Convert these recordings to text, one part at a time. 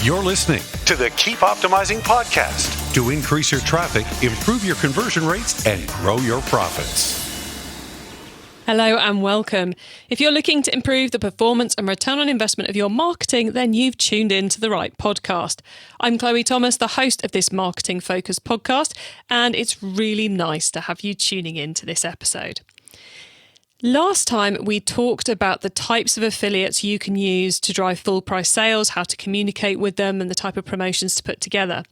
You're listening to the Keep Optimizing podcast to increase your traffic, improve your conversion rates, and grow your profits. Hello and welcome. If you're looking to improve the performance and return on investment of your marketing, then you've tuned in to the right podcast. I'm Chloe Thomas, the host of this marketing-focused podcast, and it's really nice to have you tuning in to this episode. Last time, we talked about the types of affiliates you can use to drive full price sales, how to communicate with them, and the type of promotions to put together.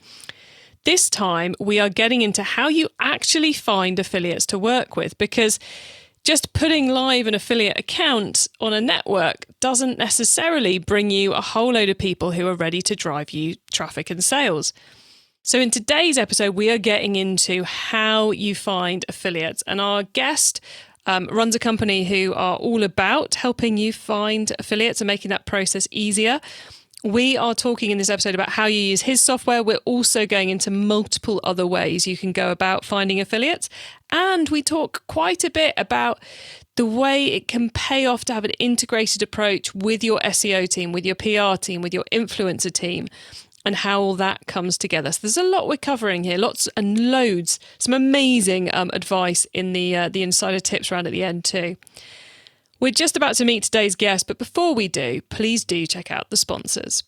This time, we are getting into how you actually find affiliates to work with, because just putting live an affiliate account on a network doesn't necessarily bring you a whole load of people who are ready to drive you traffic and sales. So in today's episode, we are getting into how you find affiliates, and our guest runs a company who are all about helping you find affiliates and making that process easier. We are talking in this episode about how you use his software. We're also going into multiple other ways you can go about finding affiliates. And we talk quite a bit about the way it can pay off to have an integrated approach with your SEO team, with your PR team, with your influencer team, and how all that comes together. So there's a lot we're covering here, lots and loads, some amazing advice in the insider tips round at the end too. We're just about to meet today's guest, but before we do, please do check out the sponsors.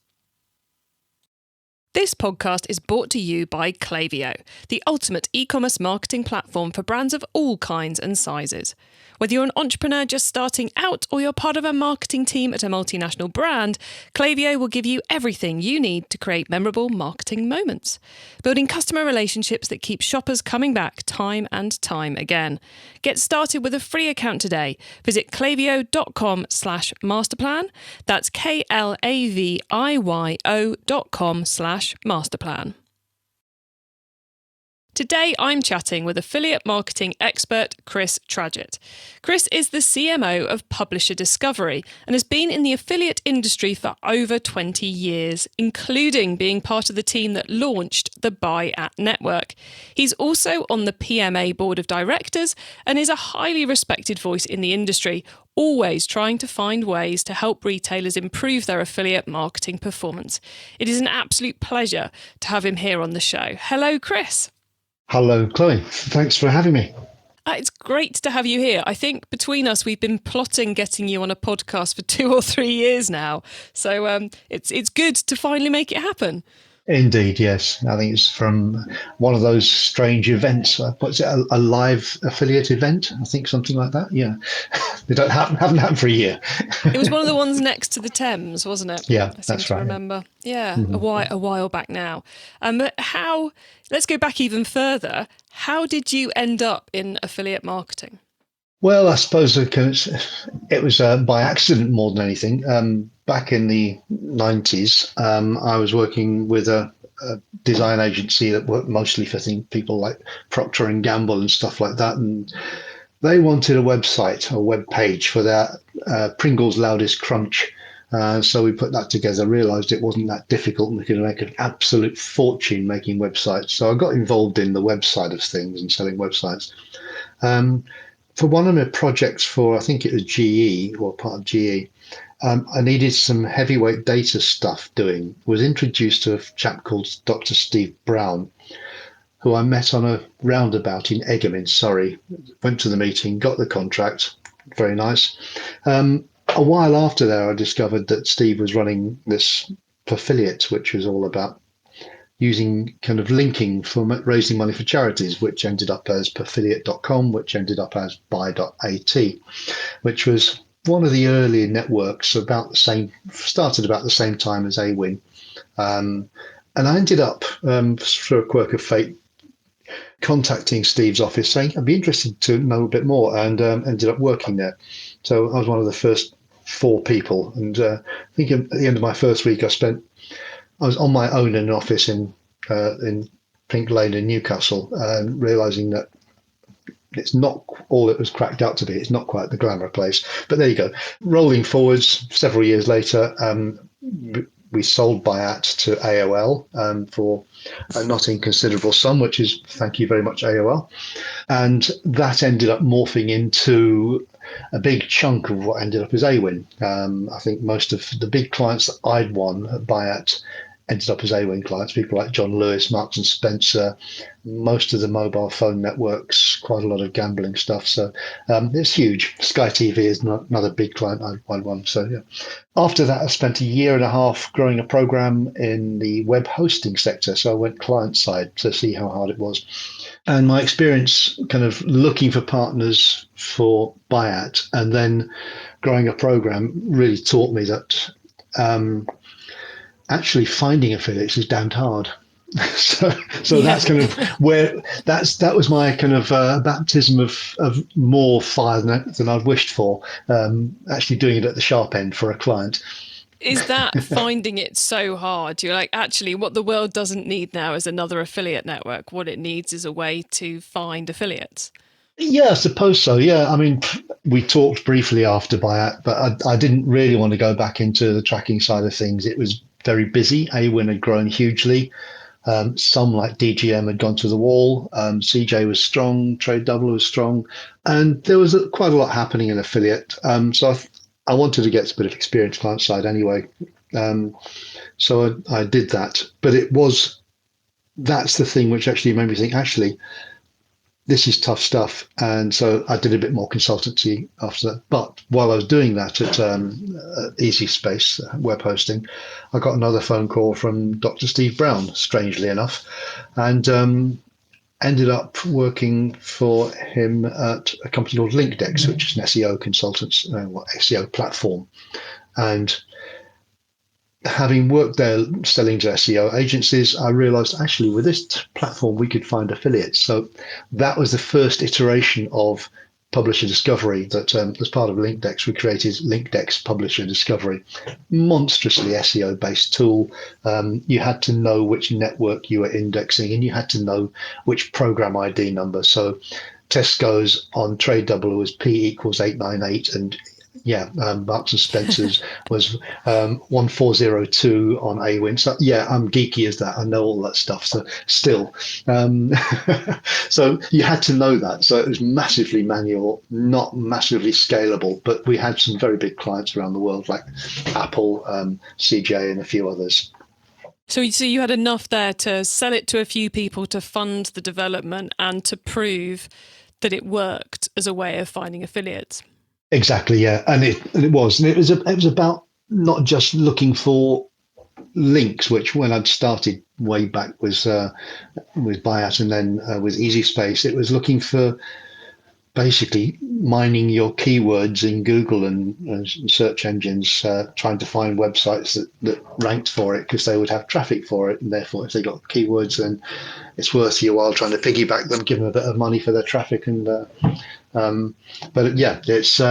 This podcast is brought to you by Klaviyo, the ultimate e-commerce marketing platform for brands of all kinds and sizes. Whether you're an entrepreneur just starting out or you're part of a marketing team at a multinational brand, Klaviyo will give you everything you need to create memorable marketing moments, building customer relationships that keep shoppers coming back time and time again. Get started with a free account today. Visit klaviyo.com/masterplan. That's KLAVIYO.com/masterplan. Today, I'm chatting with affiliate marketing expert Chris Tradgett. Chris is the CMO of Publisher Discovery and has been in the affiliate industry for over 20 years, including being part of the team that launched the Buy At Network. He's also on the PMA board of directors and is a highly respected voice in the industry, always trying to find ways to help retailers improve their affiliate marketing performance. It is an absolute pleasure to have him here on the show. Hello, Chris. Hello, Chloe. Thanks for having me. It's great to have you here. I think between us, we've been plotting getting you on a podcast for 2 or 3 years now. So it's good to finally make it happen. Indeed, yes. I think it's from one of those strange events. What's it, a live affiliate event? I think something like that. Yeah. They haven't happened for a year. It was one of the ones next to the Thames, wasn't it? Yeah, I seem that's to right. remember. Yeah, a while back now. But let's go back even further. How did you end up in affiliate marketing? Well, I suppose it was by accident more than anything. Back in the 90s, I was working with a design agency that worked mostly for people like Procter & Gamble and stuff like that. And they wanted a website, a web page for their Pringles Loudest Crunch. So we put that together, realized it wasn't that difficult and we could make an absolute fortune making websites. So I got involved in the website of things and selling websites. For one of my projects for, I think it was GE or part of GE, I needed some heavyweight data stuff doing. Was introduced to a chap called Dr. Steve Brown, who I met on a roundabout in Egham in Surrey. Went to the meeting, got the contract, very nice. A while after there, I discovered that Steve was running this affiliate, which was all about using kind of linking for raising money for charities, which ended up as Perfiliate.com, which ended up as Buy.at, which was one of the early networks, started about the same time as AWIN. And I ended up, through a quirk of fate, contacting Steve's office saying, I'd be interested to know a bit more, and ended up working there. So I was one of the first 4 people. And I think at the end of my first week, I was on my own in an office in Pink Lane in Newcastle, realizing that it's not all it was cracked out to be. It's not quite the glamour place. But there you go. Rolling forwards, several years later, we sold Buy.at to AOL for a not inconsiderable sum, which is thank you very much, AOL. And that ended up morphing into a big chunk of what ended up as AWIN. I think most of the big clients that I'd won at Buy.at ended up as AWIN clients, people like John Lewis, Marks and Spencer, most of the mobile phone networks, quite a lot of gambling stuff. So it's huge. Sky TV is another big client I won. So yeah. After that, I spent a year and a half growing a program in the web hosting sector. So I went client side to see how hard it was. And my experience kind of looking for partners for buyout and then growing a program really taught me that actually finding affiliates is damned hard. So that's kind of where that was my kind of baptism of more fire than I'd wished for. Actually doing it at the sharp end for a client. Is that finding it so hard? You're like, actually, what the world doesn't need now is another affiliate network. What it needs is a way to find affiliates. Yeah, I suppose so. Yeah, I mean, we talked briefly after buyout, but I didn't really want to go back into the tracking side of things. It was very busy. AWIN had grown hugely. Some like DGM had gone to the wall. CJ was strong. Trade Double was strong. And there was quite a lot happening in affiliate. So I wanted to get a bit of experience client side anyway. So I did that. But that's the thing which actually made me think, actually, this is tough stuff. And so I did a bit more consultancy after that. But while I was doing that at Easy Space web hosting, I got another phone call from Dr. Steve Brown, strangely enough, and ended up working for him at a company called LinkDex, which is an SEO consultants, SEO platform. And having worked there selling to SEO agencies, I realized actually with this platform we could find affiliates. So that was the first iteration of publisher discovery that as part of LinkDex, we created LinkDex Publisher Discovery, monstrously SEO based tool. You had to know which network you were indexing and you had to know which program ID number. So Tesco's on Trade Double was P equals 898 and Marks and Spencer's was 1402 on AWIN. So yeah, I'm geeky as that. I know all that stuff. So still, so you had to know that. So it was massively manual, not massively scalable. But we had some very big clients around the world, like Apple, CJ, and a few others. So you had enough there to sell it to a few people to fund the development and to prove that it worked as a way of finding affiliates. Exactly, yeah, and it was about not just looking for links, which when I'd started way back was with Buyout and then with Easy Space, it was looking for basically mining your keywords in Google and search engines, trying to find websites that ranked for it because they would have traffic for it, and therefore if they got keywords, then it's worth your while trying to piggyback them, give them a bit of money for their traffic. And but yeah, it's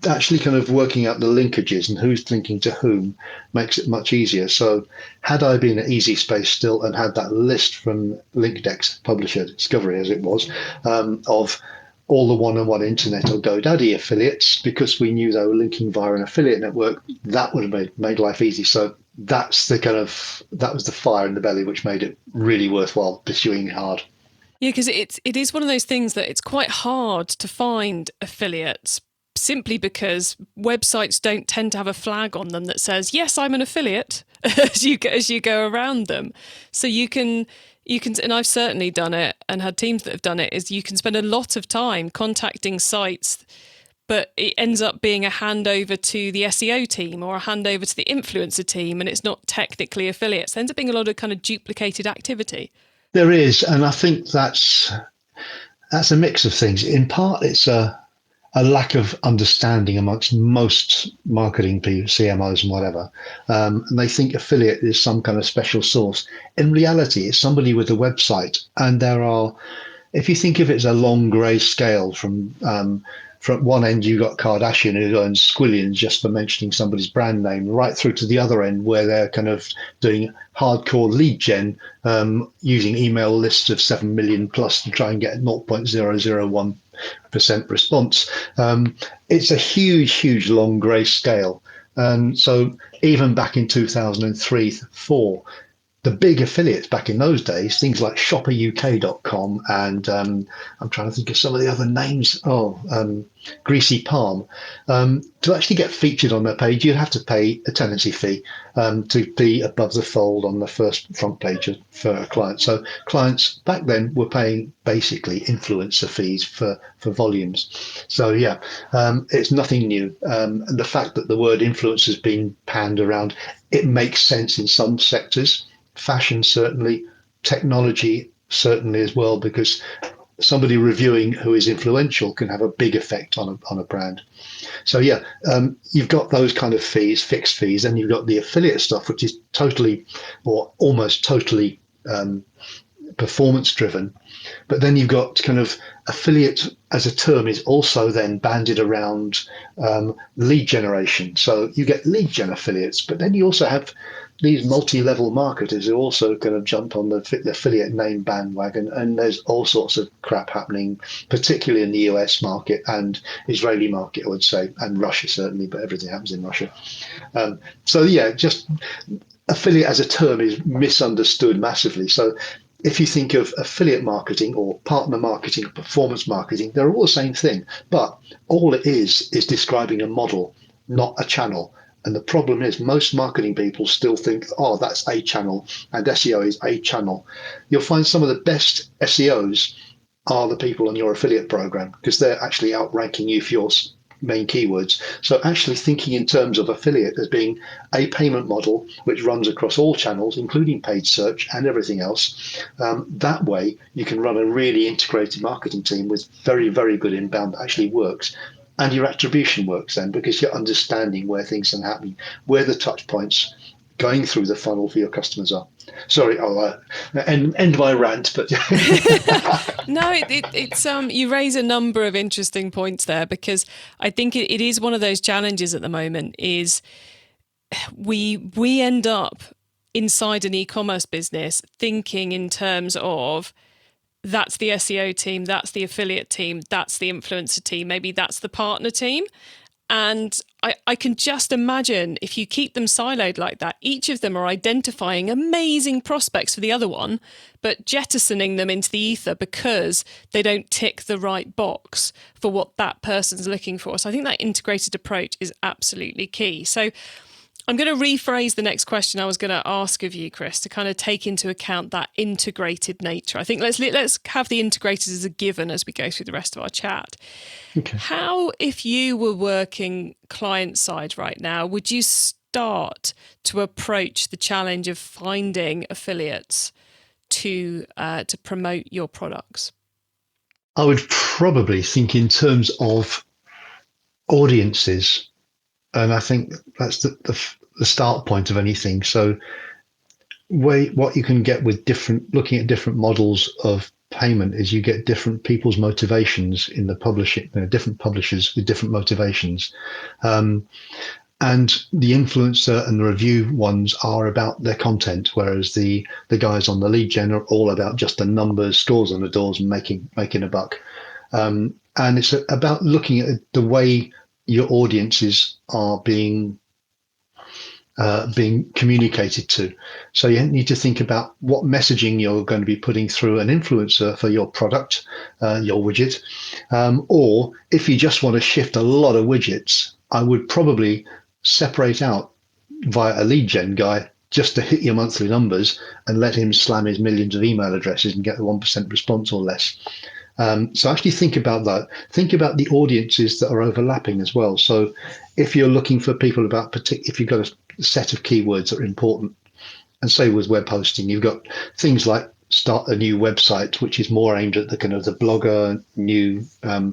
actually kind of working out the linkages and who's linking to whom makes it much easier. So had I been at Easy Space still and had that list from LinkDex Publisher Discovery, as it was, of all the one-on-one internet or GoDaddy affiliates, because we knew they were linking via an affiliate network, that would have made life easy. So that was the fire in the belly which made it really worthwhile pursuing hard. Yeah, because it is one of those things that it's quite hard to find affiliates simply because websites don't tend to have a flag on them that says, yes, I'm an affiliate as you go around them. So you can, and I've certainly done it and had teams that have done it, is you can spend a lot of time contacting sites, but it ends up being a handover to the SEO team or a handover to the influencer team, and it's not technically affiliates. It ends up being a lot of kind of duplicated activity. There is, and I think that's a mix of things. In part, it's a lack of understanding amongst most marketing people, CMOs and whatever. And they think affiliate is some kind of special source. In reality, it's somebody with a website. And there are, if you think of it as a long grey scale from one end, you've got Kardashian who earns squillions just for mentioning somebody's brand name, right through to the other end where they're kind of doing hardcore lead gen, using email lists of 7 million plus to try and get 0.001% response. It's a huge long grey scale. So even back in 2003, 4, the big affiliates back in those days, things like shopperuk.com and I'm trying to think of some of the other names. Greasy Palm. To actually get featured on their page, you have to pay a tenancy fee to be above the fold on the first front page for a client. So clients back then were paying basically influencer fees for volumes. So yeah, it's nothing new. And the fact that the word influence has been panned around, it makes sense in some sectors. Fashion certainly, technology certainly as well, because somebody reviewing who is influential can have a big effect on a brand. So yeah, you've got those kind of fees, fixed fees, and you've got the affiliate stuff, which is totally or almost totally performance driven. But then you've got kind of affiliate as a term is also then banded around lead generation. So you get lead gen affiliates, but then you also have these multi-level marketers who also kind of jump on the affiliate name bandwagon, and there's all sorts of crap happening, particularly in the US market and Israeli market, I would say, and Russia certainly, but everything happens in Russia. So yeah, just affiliate as a term is misunderstood massively. So if you think of affiliate marketing or partner marketing, performance marketing, they're all the same thing, but all it is describing a model, not a channel. And the problem is most marketing people still think, oh, that's a channel and SEO is a channel. You'll find some of the best SEOs are the people on your affiliate program because they're actually outranking you for your main keywords. So actually thinking in terms of affiliate as being a payment model which runs across all channels, including paid search and everything else. That way you can run a really integrated marketing team with very, very good inbound that actually works. And your attribution works then because you're understanding where things are happening, where the touch points going through the funnel for your customers are. Sorry, I'll end my rant, but no, it's you raise a number of interesting points there, because I think it is one of those challenges at the moment is we end up inside an e-commerce business thinking in terms of that's the SEO team, that's the affiliate team, that's the influencer team, maybe that's the partner team. And I can just imagine if you keep them siloed like that, each of them are identifying amazing prospects for the other one, but jettisoning them into the ether because they don't tick the right box for what that person's looking for. So I think that integrated approach is absolutely key. So I'm going to rephrase the next question I was going to ask of you, Chris, to kind of take into account that integrated nature. I think let's have the integrated as a given as we go through the rest of our chat. Okay. How, if you were working client side right now, would you start to approach the challenge of finding affiliates to promote your products? I would probably think in terms of audiences. And I think that's the start point of anything. So what you can get with looking at different models of payment is you get different people's motivations in the publishing, different publishers with different motivations. And the influencer and the review ones are about their content, whereas the guys on the lead gen are all about just the numbers, scores on the doors and making a buck. And it's about looking at the way your audiences are being communicated to. So you need to think about what messaging you're going to be putting through an influencer for your product, your widget. Or if you just want to shift a lot of widgets, I would probably separate out via a lead gen guy just to hit your monthly numbers and let him slam his millions of email addresses and get the 1% response or less. So actually think about that. Think about the audiences that are overlapping as well. So if you're looking for people if you've got a set of keywords that are important, and say with web hosting, you've got things like start a new website, which is more aimed at the kind of the blogger, new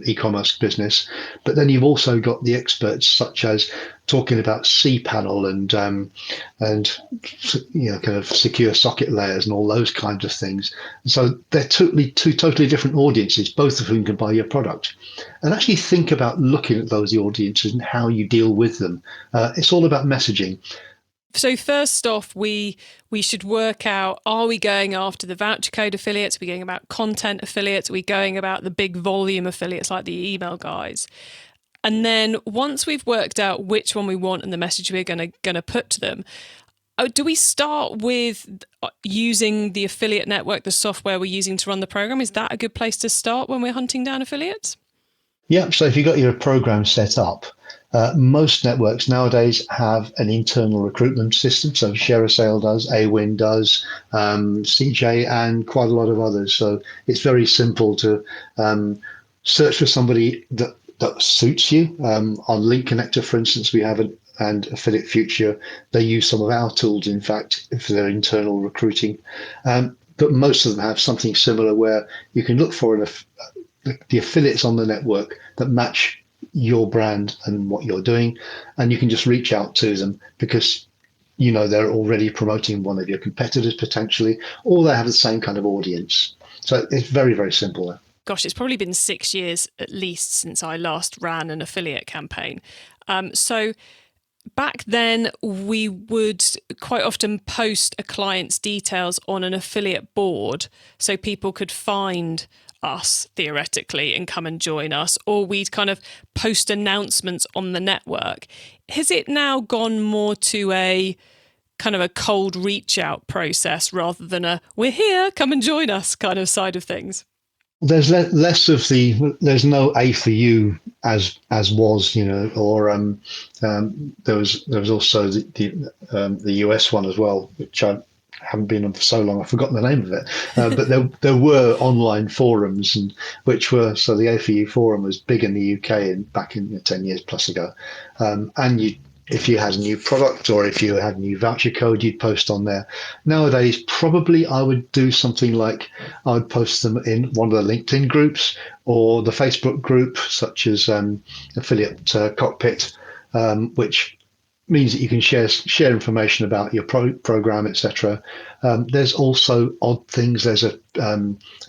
e-commerce business. But then you've also got the experts such as talking about cPanel and kind of secure socket layers and all those kinds of things. So they're two totally different audiences, both of whom can buy your product. And actually think about looking at those audiences and how you deal with them. It's all about messaging. So first off, we should work out, are we going after the voucher code affiliates? Are we going about content affiliates? Are we going about the big volume affiliates like the email guys? And then once we've worked out which one we want and the message we're going to put to them, Do we start with using the affiliate network, the software we're using to run the program? Is that a good place to start when we're hunting down affiliates? Yeah, so if you've got your program set up, most networks nowadays have an internal recruitment system. So ShareASale does, AWIN does, CJ, and quite a lot of others. So it's very simple to search for somebody that suits you. On Link Connector, for instance, we have and Affiliate Future, they use some of our tools, in fact, for their internal recruiting. But most of them have something similar where you can look for the affiliates on the network that match your brand and what you're doing, and you can just reach out to them because they're already promoting one of your competitors potentially, or they have the same kind of audience. So it's very, very simple. Gosh, it's probably been 6 years at least since I last ran an affiliate campaign. So back then, we would quite often post a client's details on an affiliate board so people could find us theoretically and come and join us, or we'd kind of post announcements on the network. Has it now gone more to a kind of a cold reach out process rather than a "we're here, come and join us" kind of side of things? There's less of there's no A for you as was, or there was also the US one as well, which I haven't been on for so long, I've forgotten the name of it. But there were online forums, and so the A4U forum was big in the UK and back in 10 years plus ago. And if you had a new product or if you had a new voucher code, you'd post on there. Nowadays, probably I would do something like I would post them in one of the LinkedIn groups or the Facebook group, such as Affiliate Cockpit, which means that you can share information about your program, etc. There's also odd things. There's a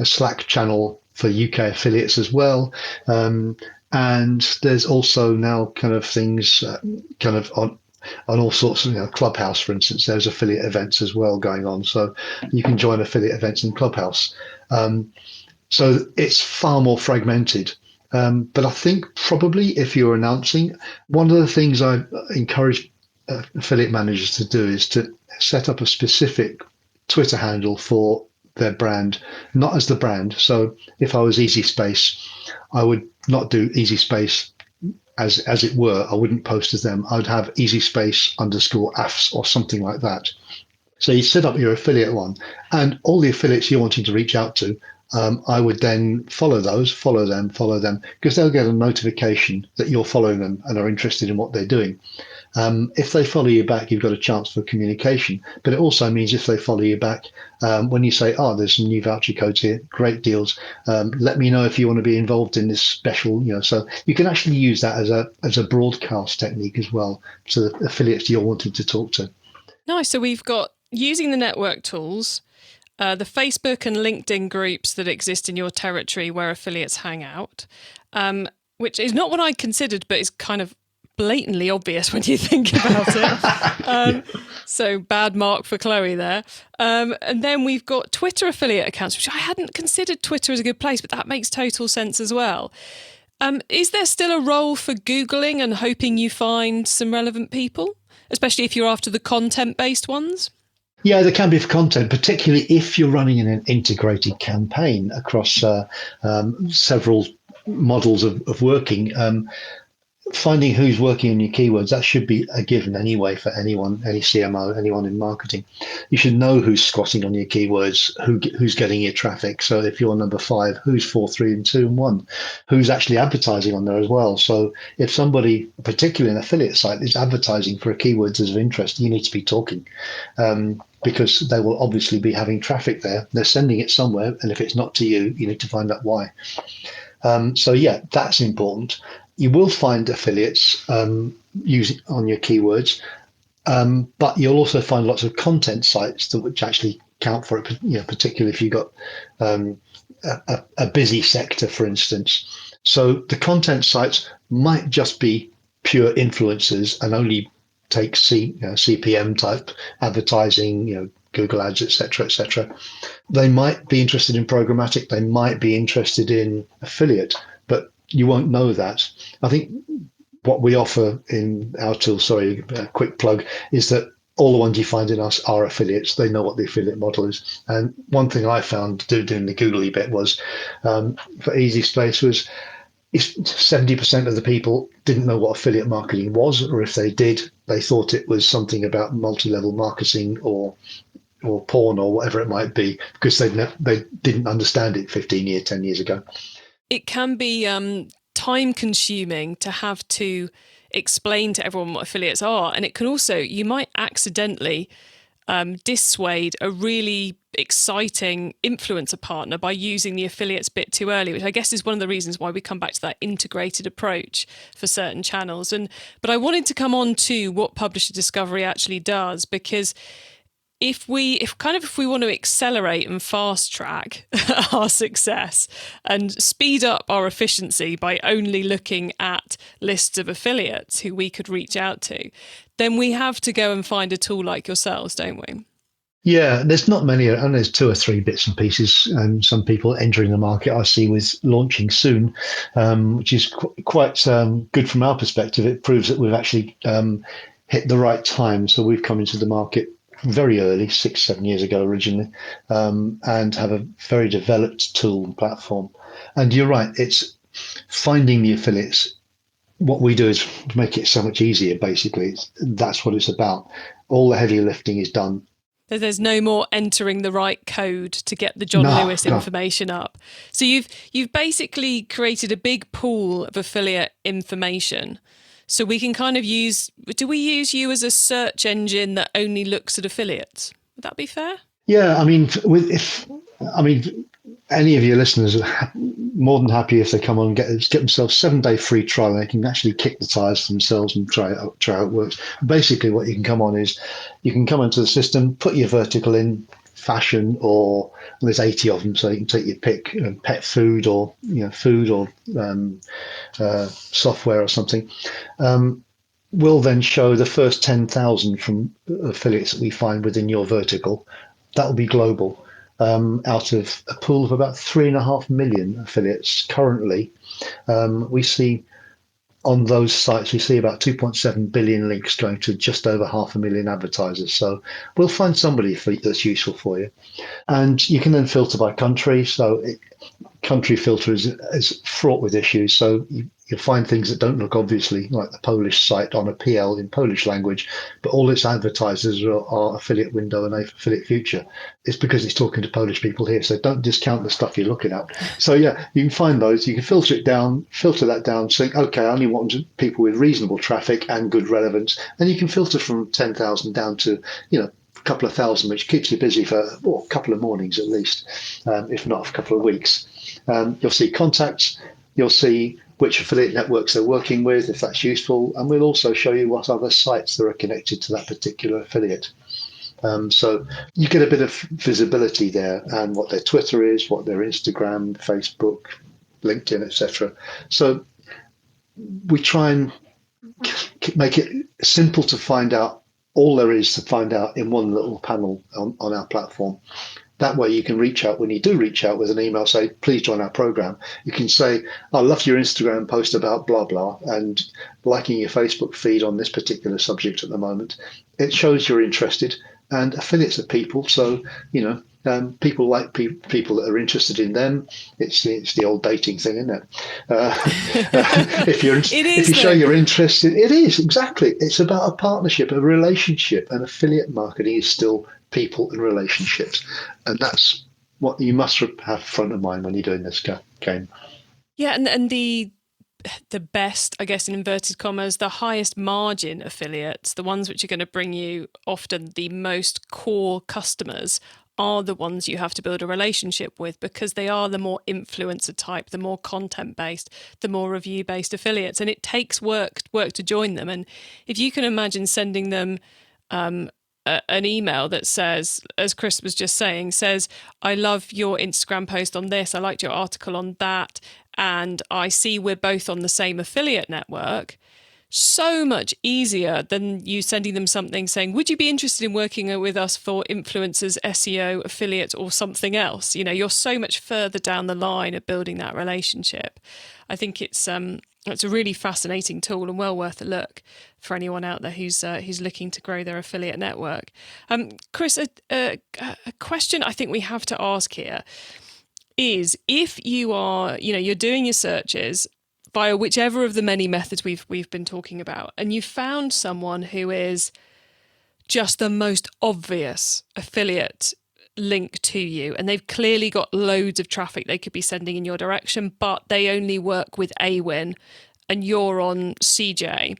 Slack channel for UK affiliates as well, and there's also now kind of things on all sorts of Clubhouse, for instance. There's affiliate events as well going on, so you can join affiliate events in Clubhouse. So it's far more fragmented. But I think probably if you're announcing, one of the things I encourage affiliate managers to do is to set up a specific Twitter handle for their brand, not as the brand. So if I was Easy Space, I would not do Easy Space as it were. I wouldn't post as them. I'd have Easy Space _AFS or something like that. So you set up your affiliate one, and all the affiliates you're wanting to reach out to, I would then follow them, because they'll get a notification that you're following them and are interested in what they're doing. If they follow you back, you've got a chance for communication. But it also means if they follow you back, when you say, there's some new voucher codes here, great deals, let me know if you want to be involved in this special, so you can actually use that as a broadcast technique as well to the affiliates you're wanting to talk to. Nice. So we've got using the network tools, the Facebook and LinkedIn groups that exist in your territory where affiliates hang out, which is not what I considered, but is kind of blatantly obvious when you think about it. So bad mark for Chloe there. And then we've got Twitter affiliate accounts, which I hadn't considered Twitter as a good place, but that makes total sense as well. Is there still a role for Googling and hoping you find some relevant people, especially if you're after the content-based ones? Yeah, there can be for content, particularly if you're running in an integrated campaign across several models of working. Finding who's working on your keywords, that should be a given anyway for anyone, any CMO, anyone in marketing. You should know who's squatting on your keywords, who's getting your traffic. So if you're number 5, who's 4, 3, and 2, and 1, who's actually advertising on there as well. So if somebody, particularly an affiliate site, is advertising for a keyword that's of interest, you need to be talking. Because they will obviously be having traffic there. They're sending it somewhere, and if it's not to you, you need to find out why. So yeah, that's important. You will find affiliates using on your keywords, but you'll also find lots of content sites which actually count for it. Particularly if you've got a busy sector, for instance. So the content sites might just be pure influencers and only take CPM type advertising, Google ads, etc., etc. They might be interested in programmatic. They might be interested in affiliate, but you won't know that. I think what we offer in our tool, a quick plug, is that all the ones you find in us are affiliates. They know what the affiliate model is. And one thing I found doing the googly bit was for Easy Space was if 70% of the people didn't know what affiliate marketing was, or if they did, they thought it was something about multi-level marketing or porn or whatever it might be, because they didn't understand it 10 years ago. It can be time consuming to have to explain to everyone what affiliates are. And it can also, you might accidentally dissuade a really exciting influencer partner by using the affiliates bit too early, which I guess is one of the reasons why we come back to that integrated approach for certain channels. But I wanted to come on to what Publisher Discovery actually does, because if we want to accelerate and fast track our success and speed up our efficiency by only looking at lists of affiliates who we could reach out to, then we have to go and find a tool like yourselves, don't we? Yeah, there's not many, and there's 2 or 3 bits and pieces. And some people entering the market I see with launching soon, which is quite good from our perspective. It proves that we've actually hit the right time. So we've come into the market very early, 6-7 years ago originally, and have a very developed tool and platform. And you're right, it's finding the affiliates. What we do is make it so much easier, basically. That's what it's about. All the heavy lifting is done. There's no more entering the right code to get the John Lewis information up. So you've basically created a big pool of affiliate information. So we can kind of do we use you as a search engine that only looks at affiliates? Would that be fair? Yeah, I mean, any of your listeners are more than happy if they come on and get themselves 7-day free trial, and they can actually kick the tires for themselves and try how it works. Basically, what you can come on is you can come into the system, put your vertical in fashion, or there's 80 of them, so you can take your pick, pet food or software or something. We'll then show the first 10,000 from affiliates that we find within your vertical. That will be global. Out of a pool of about 3.5 million affiliates currently, we see on those sites, we see about 2.7 billion links going to just over 500,000 advertisers. So we'll find somebody that's useful for you. And you can then filter by country. So country filter is fraught with issues. So you'll find things that don't look obviously like the Polish site on a PL in Polish language, but all its advertisers are affiliate window and affiliate future. It's because it's talking to Polish people here. So don't discount the stuff you're looking at. So yeah, you can find those. You can filter that down, saying, okay, I only want people with reasonable traffic and good relevance. And you can filter from 10,000 down to, a couple of thousand, which keeps you busy for a couple of mornings at least, if not a couple of weeks. You'll see contacts. You'll see which affiliate networks they're working with, if that's useful. And we'll also show you what other sites that are connected to that particular affiliate. So you get a bit of visibility there, and what their Twitter is, what their Instagram, Facebook, LinkedIn, etc. So we try and make it simple to find out all there is to find out in one little panel on our platform. That way you can reach out when you do reach out with an email, say, please join our program. You can say, I love your Instagram post about blah, blah, and liking your Facebook feed on this particular subject at the moment. It shows you're interested, and affiliates are people. So, people like people that are interested in them. It's the old dating thing, isn't it? If you show you're interested, it is, exactly. It's about a partnership, a relationship, and affiliate marketing is still people and relationships. And that's what you must have front of mind when you're doing this game. Yeah, and the best, I guess, in inverted commas, the highest margin affiliates, the ones which are going to bring you often the most core customers, are the ones you have to build a relationship with, because they are the more influencer type, the more content based, the more review based affiliates. And it takes work to join them. And if you can imagine sending them an email that says, as Chris was just saying, says, I love your Instagram post on this, I liked your article on that, and I see we're both on the same affiliate network. So much easier than you sending them something saying, would you be interested in working with us for influencers, SEO, affiliate, or something else? You're so much further down the line of building that relationship. I think it's It's a really fascinating tool and well worth a look for anyone out there who's looking to grow their affiliate network. Chris, a question I think we have to ask here is, if you are, you're doing your searches via whichever of the many methods we've been talking about, and you found someone who is just the most obvious affiliate link to you, and they've clearly got loads of traffic they could be sending in your direction, but they only work with AWIN and you're on CJ.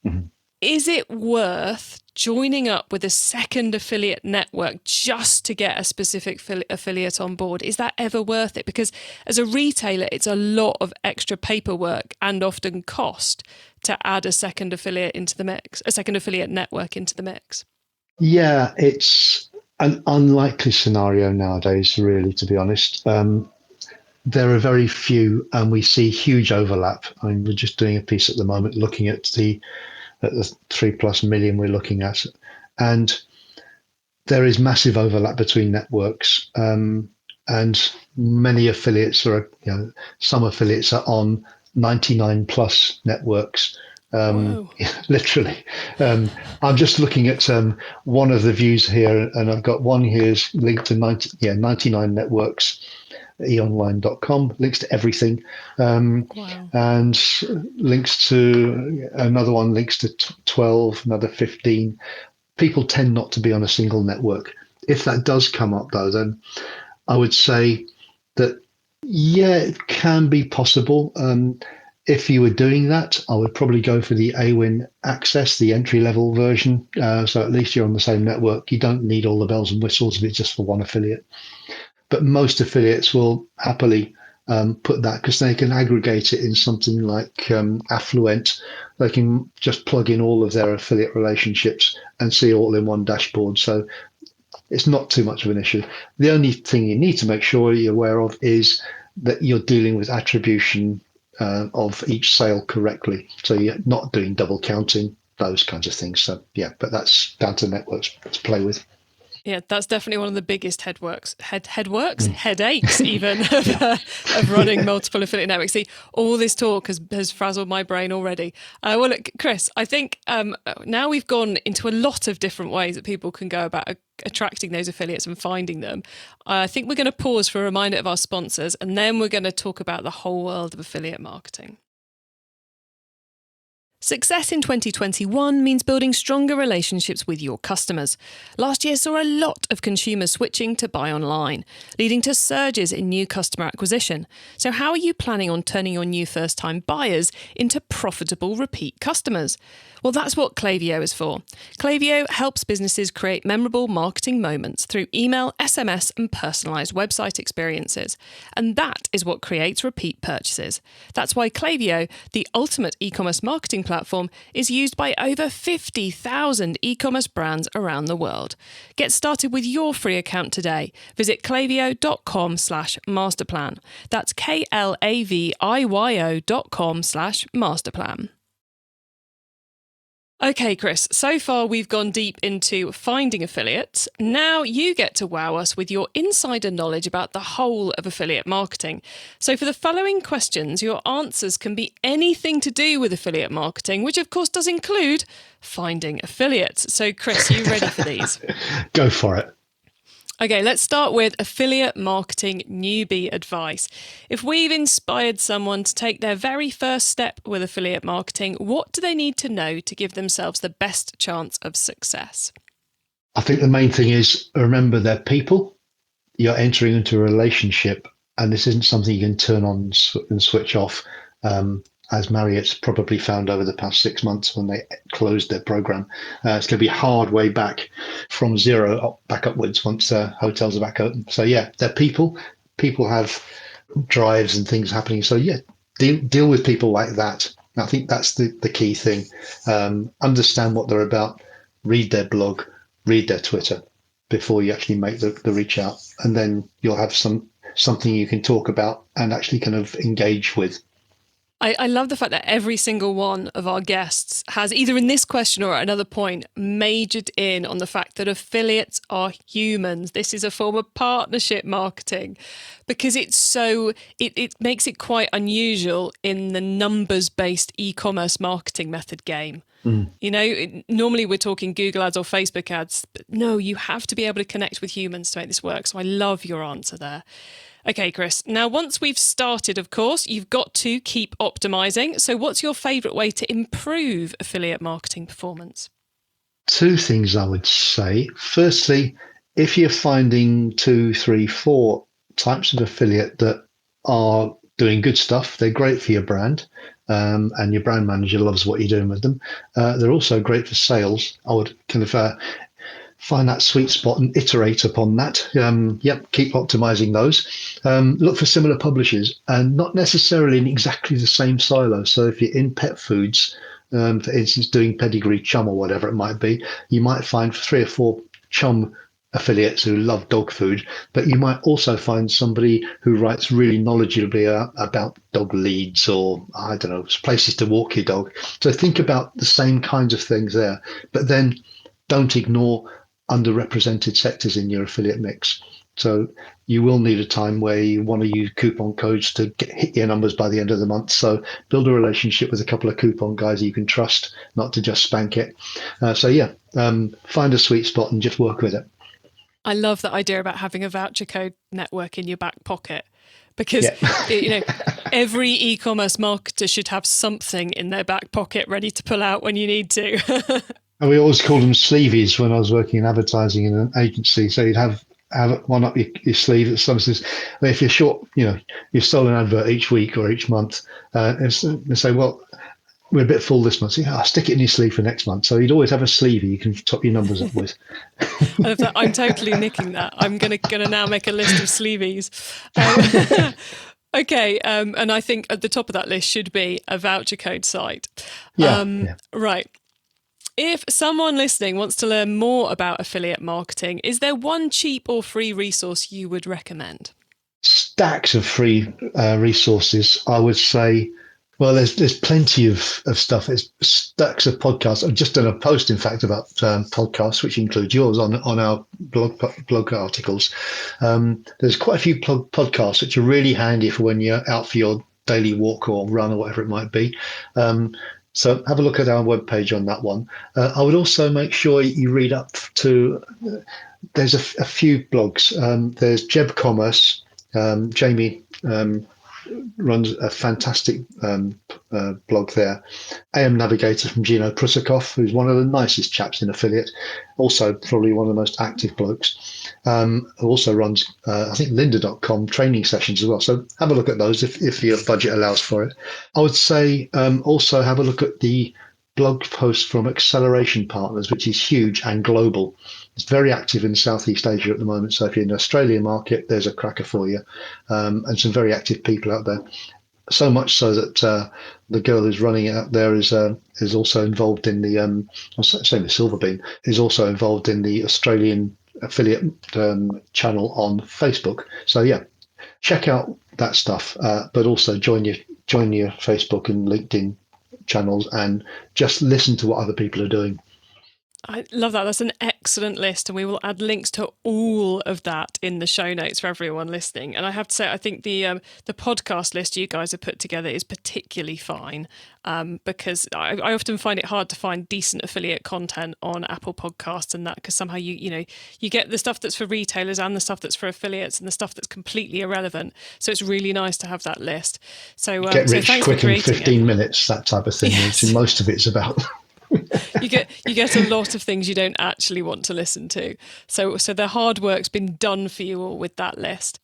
Mm-hmm. Is it worth joining up with a second affiliate network just to get a specific affiliate on board? Is that ever worth it? Because as a retailer, it's a lot of extra paperwork and often cost to add a second affiliate into the mix, a second affiliate network into the mix. Yeah, it's an unlikely scenario nowadays, really, to be honest. There are very few, and we see huge overlap. I mean, we're just doing a piece at the moment looking at the 3+ million we're looking at, and there is massive overlap between networks, and many affiliates are, some affiliates are on 99 plus networks. Literally. I'm just looking at one of the views here, and I've got one here is linked to 99 networks, eonline.com, links to everything, and links to another one, links to 12, another 15. People tend not to be on a single network. If that does come up, though, then I would say that, yeah, it can be possible. If you were doing that, I would probably go for the AWIN Access, the entry-level version. So at least you're on the same network. You don't need all the bells and whistles if it's just for one affiliate. But most affiliates will happily put that, because they can aggregate it in something like Affluent. They can just plug in all of their affiliate relationships and see all in one dashboard. So it's not too much of an issue. The only thing you need to make sure you're aware of is that you're dealing with attribution of each sale correctly. So you're not doing double counting, those kinds of things. So yeah, but that's down to networks to play with. Yeah, that's definitely one of the biggest headaches even of running multiple affiliate networks. See, all this talk has frazzled my brain already. Well, look, Chris, I think now we've gone into a lot of different ways that people can go about attracting those affiliates and finding them. I think we're going to pause for a reminder of our sponsors, and then we're going to talk about the whole world of affiliate marketing. Success in 2021 means building stronger relationships with your customers. Last year saw a lot of consumers switching to buy online, leading to surges in new customer acquisition. So how are you planning on turning your new first-time buyers into profitable repeat customers? Well, that's what Klaviyo is for. Klaviyo helps businesses create memorable marketing moments through email, SMS, and personalised website experiences. And that is what creates repeat purchases. That's why Klaviyo, the ultimate e-commerce marketing platform, is used by over 50,000 e-commerce brands around the world. Get started with your free account today. Visit klaviyo.com/masterplan. That's klaviyo.com/masterplan. Okay, Chris, so far we've gone deep into finding affiliates. Now you get to wow us with your insider knowledge about the whole of affiliate marketing. So for the following questions, your answers can be anything to do with affiliate marketing, which of course does include finding affiliates. So Chris, are you ready for these? Go for it. Okay, let's start with affiliate marketing newbie advice. If we've inspired someone to take their very first step with affiliate marketing, what do they need to know to give themselves the best chance of success? I think the main thing is, remember, they're people. You're entering into a relationship, and this isn't something you can turn on and switch off, as Marriott's probably found over the past 6 months when they closed their program. It's going to be a hard way back from zero back upwards once hotels are back open. So yeah, they're people. People have drives and things happening. So yeah, deal with people like that. I think that's the key thing. Understand what they're about. Read their blog. Read their Twitter before you actually make the reach out, and then you'll have something you can talk about and actually kind of engage with. I love the fact that every single one of our guests has, either in this question or at another point, majored in on the fact that affiliates are humans. This is a form of partnership marketing, because it makes it quite unusual in the numbers-based e-commerce marketing method game. You know, normally we're talking Google ads or Facebook ads, but no, you have to be able to connect with humans to make this work. So I love your answer there. Okay, Chris. Now, once we've started, of course, you've got to keep optimizing. So what's your favourite way to improve affiliate marketing performance? Two things I would say. Firstly, if you're finding 2, 3, 4 types of affiliate that are doing good stuff, they're great for your brand, and your brand manager loves what you're doing with them. They're also great for sales. I would kind of find that sweet spot and iterate upon that. Keep optimizing those. Look for similar publishers, and not necessarily in exactly the same silo. So if you're in pet foods, for instance, doing pedigree chum or whatever it might be, you might find 3 or 4 chum affiliates who love dog food, but you might also find somebody who writes really knowledgeably about dog leads, or I don't know, places to walk your dog. So think about the same kinds of things there, but then don't ignore underrepresented sectors in your affiliate mix. So you will need a time where you want to use coupon codes to hit your numbers by the end of the month. So build a relationship with a couple of coupon guys you can trust, not to just spank it. Find a sweet spot and just work with it. I love that idea about having a voucher code network in your back pocket, because you know, every e-commerce marketer should have something in their back pocket ready to pull out when you need to. And we always called them sleeveys when I was working in advertising in an agency. So you'd have one up your sleeve that someone says, well, if you're short, you've sold an advert each week or each month, and say, well, we're a bit full this month. So I'll stick it in your sleeve for next month. So you'd always have a sleevey you can top your numbers up with. I'm totally nicking that. I'm gonna now make a list of sleeveys. Okay, and I think at the top of that list should be a voucher code site. Right. If someone listening wants to learn more about affiliate marketing, is there one cheap or free resource you would recommend? Stacks of free resources, I would say. Well, there's plenty of stuff. It's stacks of podcasts. I've just done a post, in fact, about podcasts, which includes yours on our blog articles. There's quite a few podcasts which are really handy for when you're out for your daily walk or run or whatever it might be. So have a look at our webpage on that one. I would also make sure you read up to, there's a few blogs. There's Jeb Commerce. Jamie runs a fantastic blog there. AM Navigator from Gino Prusakov, who's one of the nicest chaps in affiliate, also probably one of the most active blokes, who also runs, I think, lynda.com training sessions as well. So have a look at those if your budget allows for it. I would say also have a look at the blog post from Acceleration Partners, which is huge and global. It's very active in Southeast Asia at the moment. So if you're in the Australian market, there's a cracker for you, and some very active people out there. So much so that the girl who's running it out there is also involved in the, same as Silverbeam, is also involved in the Australian affiliate channel on Facebook. So yeah, check out that stuff, but also join your Facebook and LinkedIn channels and just listen to what other people are doing. I love that. That's an excellent list, and we will add links to all of that in the show notes for everyone listening. And I have to say, I think the podcast list you guys have put together is particularly fine, because I often find it hard to find decent affiliate content on Apple Podcasts and that, because somehow you get the stuff that's for retailers and the stuff that's for affiliates and the stuff that's completely irrelevant. So it's really nice to have that list. So get rich thanks quick for in 15 minutes, that type of thing. Yes. Which most of it's about. You get a lot of things you don't actually want to listen to. So the hard work's been done for you all with that list.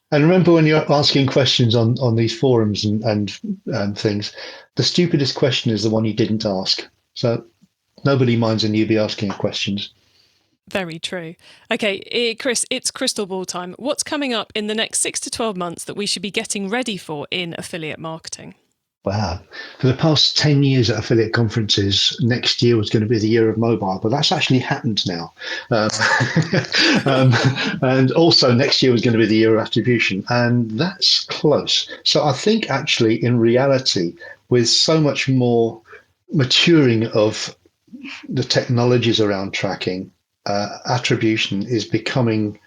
And remember, when you're asking questions on these forums and things, the stupidest question is the one you didn't ask. So nobody minds a newbie asking questions. Very true. Okay, Chris, it's crystal ball time. What's coming up in the next 6 to 12 months that we should be getting ready for in affiliate marketing? Wow. For the past 10 years at affiliate conferences, next year was going to be the year of mobile, but that's actually happened now. Um, um, and also next year was going to be the year of attribution, and that's close. So I think actually, in reality, with so much more maturing of the technologies around tracking, attribution is becoming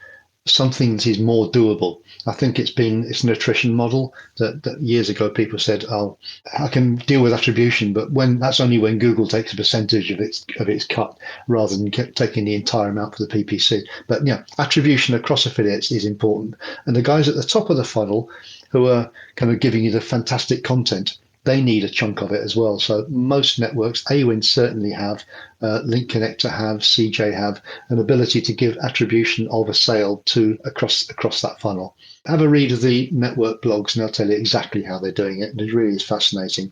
something that is more doable. I think it's an attrition model that years ago people said, "Oh, I can deal with attribution," but that's only when Google takes a percentage of its cut rather than taking the entire amount for the PPC. But yeah, attribution across affiliates is important, and the guys at the top of the funnel who are kind of giving you the fantastic content, they need a chunk of it as well. So most networks, AWIN certainly have, Link Connector have, CJ have, an ability to give attribution of a sale to across that funnel. Have a read of the network blogs and they'll tell you exactly how they're doing it. And it really is fascinating.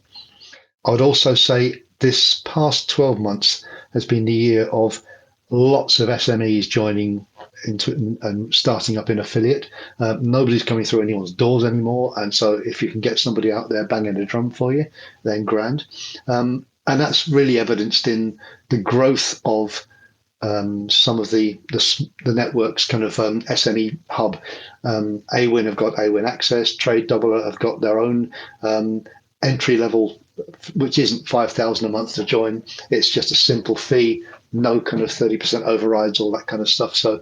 I would also say this past 12 months has been the year of lots of SMEs joining into and starting up in affiliate. Nobody's coming through anyone's doors anymore, and so if you can get somebody out there banging a drum for you, then grand. And that's really evidenced in the growth of some of the networks kind of SME hub. AWIN have got AWIN Access, Trade Doubler have got their own entry level, which isn't 5,000 a month to join. It's just a simple fee, no kind of 30% overrides, all that kind of stuff. So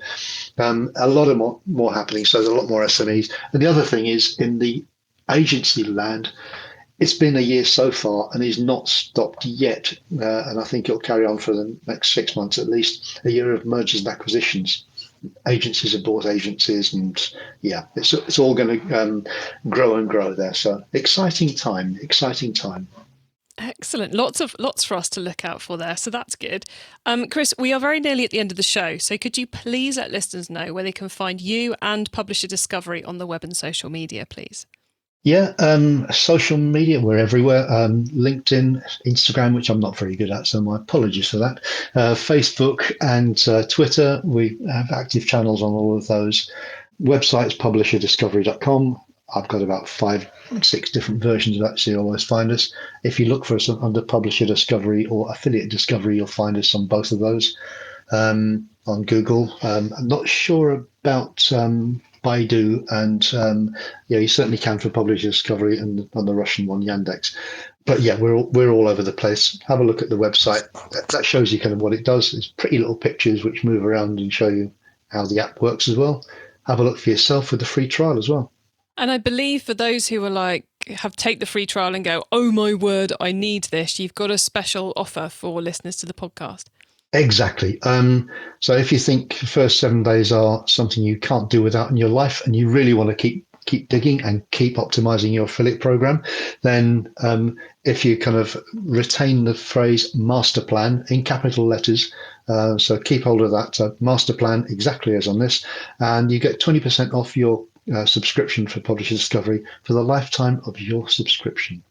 a lot of more happening. So there's a lot more SMEs. And the other thing is in the agency land, it's been a year so far and is not stopped yet. And I think it'll carry on for the next 6 months at least, a year of mergers and acquisitions. Agencies have bought agencies, and yeah, it's all going to grow and grow there. So exciting time. Excellent. Lots for us to look out for there. So that's good. Chris, we are very nearly at the end of the show. So could you please let listeners know where they can find you and Publisher Discovery on the web and social media, please? Yeah, social media, we're everywhere. LinkedIn, Instagram, which I'm not very good at, so my apologies for that. Facebook and Twitter, we have active channels on all of those. Websites, publisherdiscovery.com. I've got about 5-6 different versions of that, so you'll always find us. If you look for us under Publisher Discovery or Affiliate Discovery, you'll find us on both of those. On Google, I'm not sure about Baidu, and you certainly can for Publisher Discovery and on the Russian one, Yandex. But yeah, we're all over the place. Have a look at the website. That shows you kind of what it does. It's pretty little pictures which move around and show you how the app works as well. Have a look for yourself with the free trial as well. And I believe for those who are take the free trial and go, oh my word, I need this, you've got a special offer for listeners to the podcast. Exactly. So if you think the first 7 days are something you can't do without in your life, and you really want to keep digging and keep optimizing your affiliate program, then if you kind of retain the phrase master plan in capital letters, so keep hold of that master plan exactly as on this, and you get 20% off your subscription for Publisher Discovery for the lifetime of your subscription.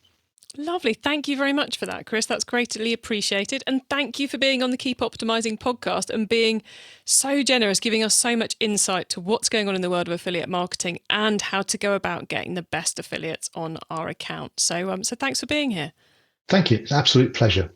Lovely. Thank you very much for that, Chris. That's greatly appreciated. And thank you for being on the Keep Optimizing podcast and being so generous, giving us so much insight to what's going on in the world of affiliate marketing and how to go about getting the best affiliates on our account. So thanks for being here. Thank you. It's an absolute pleasure.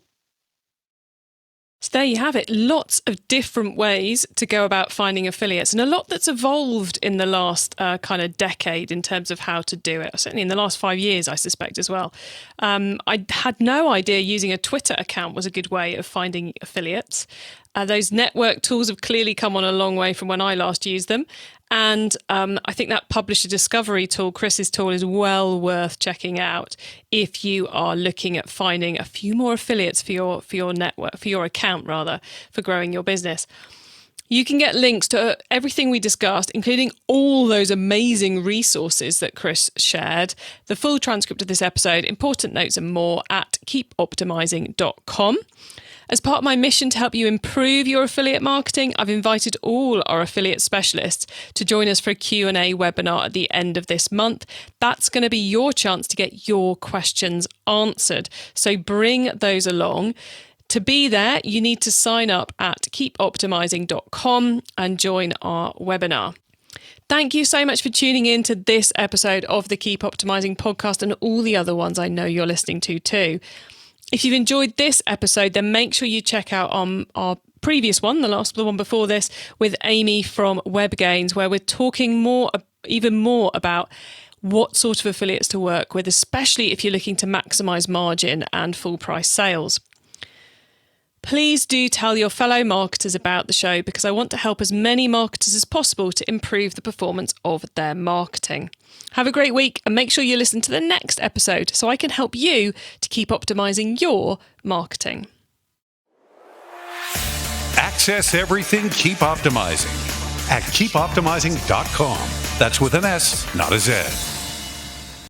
So there you have it. Lots of different ways to go about finding affiliates, and a lot that's evolved in the last kind of decade in terms of how to do it. Certainly in the last 5 years, I suspect as well. I had no idea using a Twitter account was a good way of finding affiliates. Those network tools have clearly come on a long way from when I last used them. And I think that Publisher Discovery tool, Chris's tool, is well worth checking out if you are looking at finding a few more affiliates for your network, for your account rather, for growing your business. You can get links to everything we discussed, including all those amazing resources that Chris shared, the full transcript of this episode, important notes and more at keepoptimizing.com. As part of my mission to help you improve your affiliate marketing, I've invited all our affiliate specialists to join us for a Q&A webinar at the end of this month. That's going to be your chance to get your questions answered. So bring those along. To be there, you need to sign up at keepoptimizing.com and join our webinar. Thank you so much for tuning in to this episode of the Keep Optimizing podcast and all the other ones I know you're listening to too. If you've enjoyed this episode, then make sure you check out our previous one, the one before this, with Amy from WebGains, where we're talking even more about what sort of affiliates to work with, especially if you're looking to maximize margin and full price sales. Please do tell your fellow marketers about the show, because I want to help as many marketers as possible to improve the performance of their marketing. Have a great week and make sure you listen to the next episode so I can help you to keep optimizing your marketing. Access everything Keep Optimizing at keepoptimizing.com. That's with an S, not a Z.